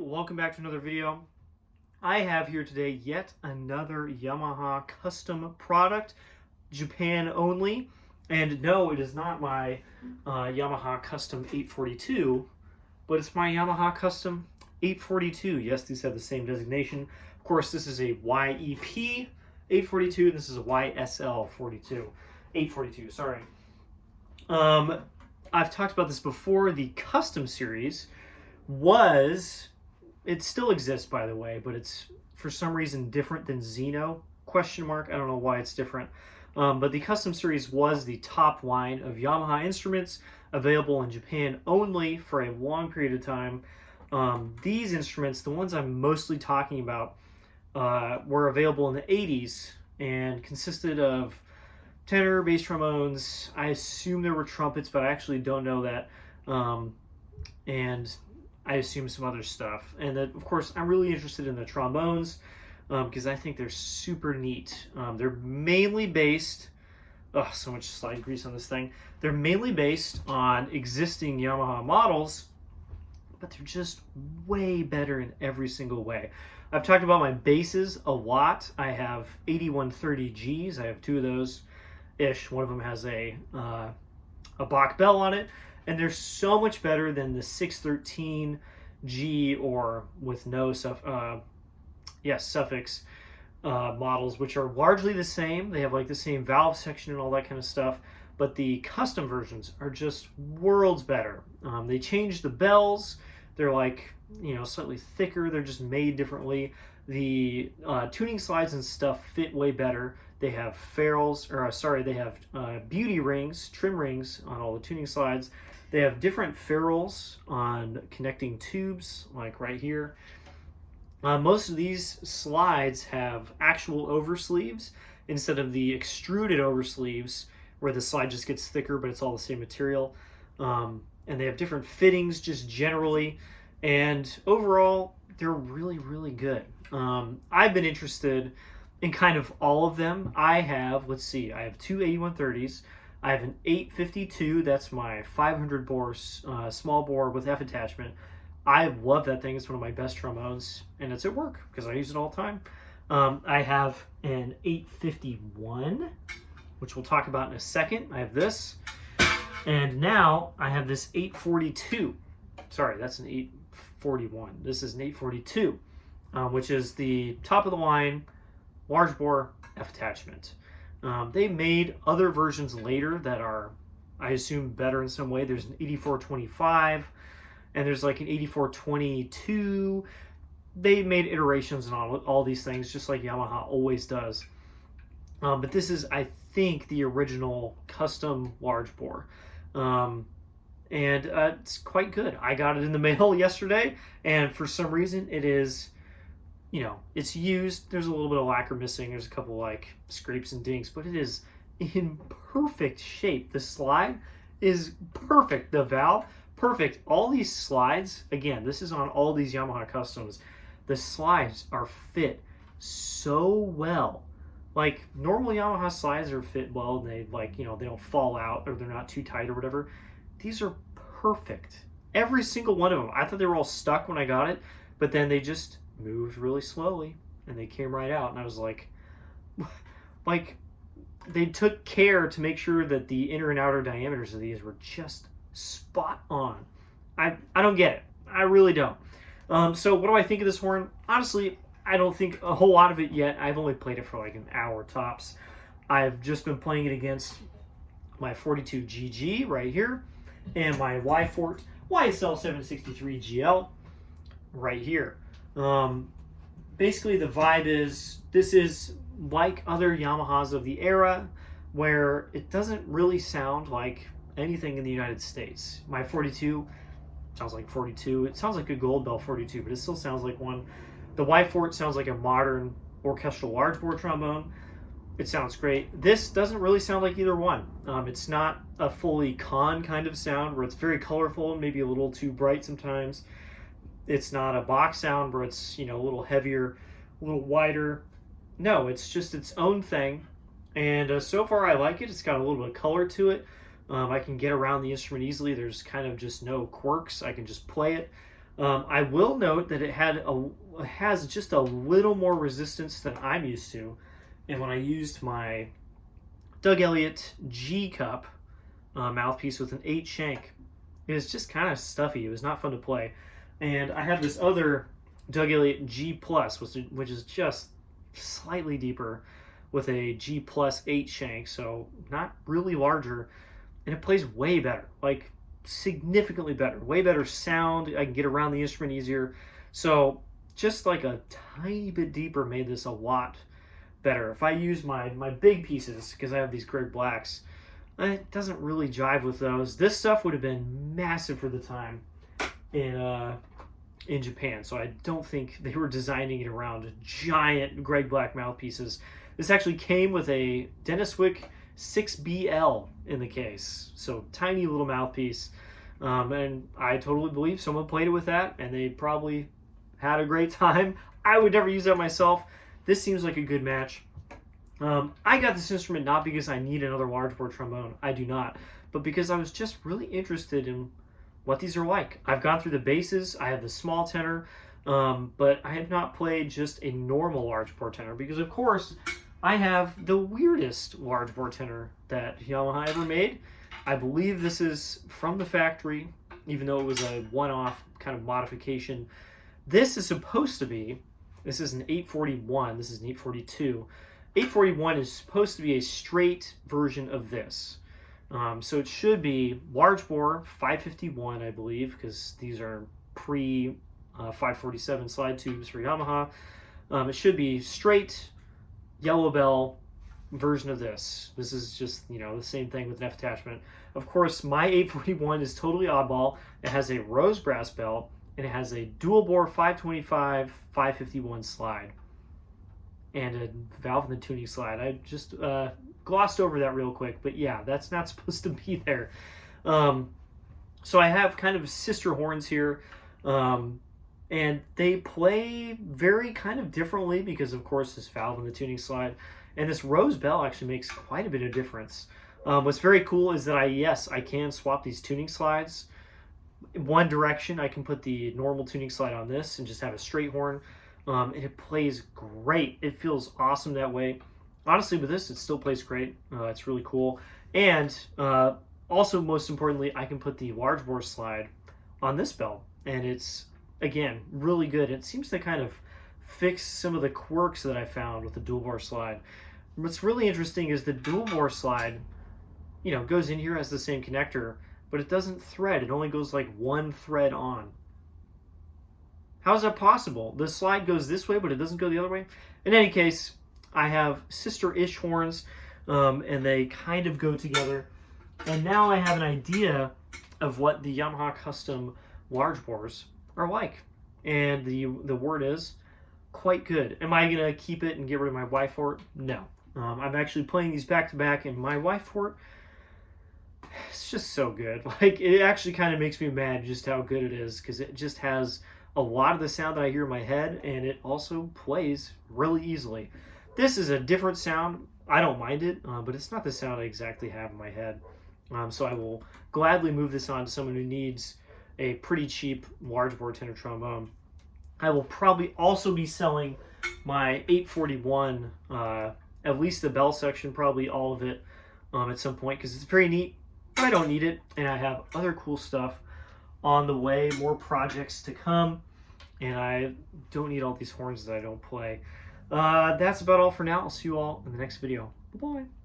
welcome back to another video. I have here today yet another Yamaha Custom product, Japan only. And no, it is not my Yamaha Custom 842, but it's my Yamaha Custom 842. Yes, these have the same designation. Of course, this is a YEP 842, and this is a YSL 842, sorry. I've talked about this before. The Custom series it still exists, by the way, but it's for some reason different than Xeno, ? I don't know why it's different. But the Custom series was the top line of Yamaha instruments available in Japan only for a long period of time. These instruments, the ones I'm mostly talking about, were available in the 80s and consisted of tenor, bass trombones. I assume there were trumpets, but I actually don't know that. And I assume some other stuff. And that, of course, I'm really interested in the trombones because I think they're super neat. They're mainly based, so much slide grease on this thing. They're mainly based on existing Yamaha models, but they're just way better in every single way. I've talked about my basses a lot. I have 8130Gs. I have two of those ish. One of them has a Bach bell on it. And they're so much better than the 613G or with no suffix models, which are largely the same. They have like the same valve section and all that kind of stuff. But the custom versions are just worlds better. They changed the bells. They're like, slightly thicker. They're just made differently. The tuning slides and stuff fit way better. They have they have beauty rings, trim rings on all the tuning slides. They have different ferrules on connecting tubes, like right here. Most of these slides have actual oversleeves instead of the extruded oversleeves where the slide just gets thicker, but it's all the same material. And they have different fittings just generally. And overall, they're really, really good. I've been interested in kind of all of them. I have two 8130s. I have an 852, that's my 500 bore small bore with F attachment. I love that thing. It's one of my best trombones, and it's at work because I use it all the time. I have an 851, which we'll talk about in a second. I have this, and now I have this 842. Sorry, that's an 841. This is an 842, which is the top of the line large bore F attachment. They made other versions later that are, I assume, better in some way. There's an 8425 and there's like an 8422. They made iterations and all these things, just like Yamaha always does. But this is, I think, the original custom large bore. And it's quite good. I got it in the mail yesterday, and for some reason it is, it's used. There's a little bit of lacquer missing. There's a couple like scrapes and dings, but it is in perfect shape. The slide is perfect. The valve, perfect. All these slides, again, this is on all these Yamaha Customs. The slides are fit so well. Like normal Yamaha slides are fit well, and they they don't fall out or they're not too tight or whatever. These are perfect. Every single one of them. I thought they were all stuck when I got it, but then they just moved really slowly and they came right out, and I was like they took care to make sure that the inner and outer diameters of these were just spot on. I don't get it. I really don't. So what do I think of this horn? Honestly, I don't think a whole lot of it yet. I've only played it for like an hour tops. I've just been playing it against my 42GG right here and my YSL 763 GL right here. Basically the vibe is, this is like other Yamahas of the era where it doesn't really sound like anything in the United States. My 42 sounds like 42. It sounds like a Gold Bell 42, but it still sounds like one. The Y-Fort sounds like a modern orchestral large bore trombone. It sounds great. This doesn't really sound like either one. It's not a fully con kind of sound where it's very colorful and maybe a little too bright sometimes. It's not a box sound where it's, a little heavier, a little wider. No, it's just its own thing. And so far I like it. It's got a little bit of color to it. I can get around the instrument easily. There's kind of just no quirks. I can just play it. I will note that it has just a little more resistance than I'm used to, and when I used my Doug Elliott G cup mouthpiece with an 8 shank, it was just kind of stuffy. It was not fun to play. And I have this other Doug Elliott G Plus, which is just slightly deeper, with a G Plus 8 shank, so not really larger, and it plays way better, like significantly better, way better sound. I can get around the instrument easier. So just like a tiny bit deeper made this a lot better. If I use my big pieces, because I have these Greg Blacks, it doesn't really jive with those. This stuff would have been massive for the time in Japan, so I don't think they were designing it around giant Greg Black mouthpieces. This actually came with a Dennis Wick 6BL in the case, so tiny little mouthpiece, and I totally believe someone played it with that, and they probably had a great time. I would never use that myself. This seems like a good match. I got this instrument not because I need another large bore trombone. I do not. But because I was just really interested in what these are like. I've gone through the basses. I have the small tenor. But I have not played just a normal large bore tenor because, of course, I have the weirdest large bore tenor that Yamaha ever made. I believe this is from the factory, even though it was a one-off kind of modification. This is supposed to be, this is an 841, this is an 842. 841 is supposed to be a straight version of this. So it should be large bore 551, I believe, because these are pre 547 slide tubes for Yamaha. It should be straight yellow bell version of this. This is just, you know, the same thing with an F attachment. Of course, my 841 is totally oddball. It has a rose brass bell, and it has a dual bore 525 551 slide and a valve in the tuning slide. I just glossed over that real quick, but yeah, that's not supposed to be there. So I have kind of sister horns here, and they play very kind of differently because, of course, this valve in the tuning slide and this rose bell actually makes quite a bit of difference. What's very cool is that I can swap these tuning slides. In one direction, I can put the normal tuning slide on this and just have a straight horn, and it plays great. It feels awesome that way. Honestly, with this, it still plays great. It's really cool. And also, most importantly, I can put the large bore slide on this bell, and it's, again, really good. It seems to kind of fix some of the quirks that I found with the dual bore slide. What's really interesting is the dual bore slide, you know, goes in here as the same connector, but it doesn't thread. It only goes like one thread on. How is that possible? The slide goes this way, but it doesn't go the other way? In any case, I have sister-ish horns, and they kind of go together. And now I have an idea of what the Yamaha Custom large bores are like. And the word is quite good. Am I going to keep it and get rid of my Y Fort? No. I'm actually playing these back-to-back, and my Y Fort, it's just so good. Like, it actually kind of makes me mad just how good it is, because it just has a lot of the sound that I hear in my head, and it also plays really easily. This is a different sound. I don't mind it, but it's not the sound I exactly have in my head. So I will gladly move this on to someone who needs a pretty cheap large bore tenor trombone. I will probably also be selling my 841, at least the bell section, probably all of it at some point, because it's very neat. I don't need it, and I have other cool stuff on the way, more projects to come, and I don't need all these horns that I don't play. That's about all for now. I'll see you all in the next video. Bye-bye.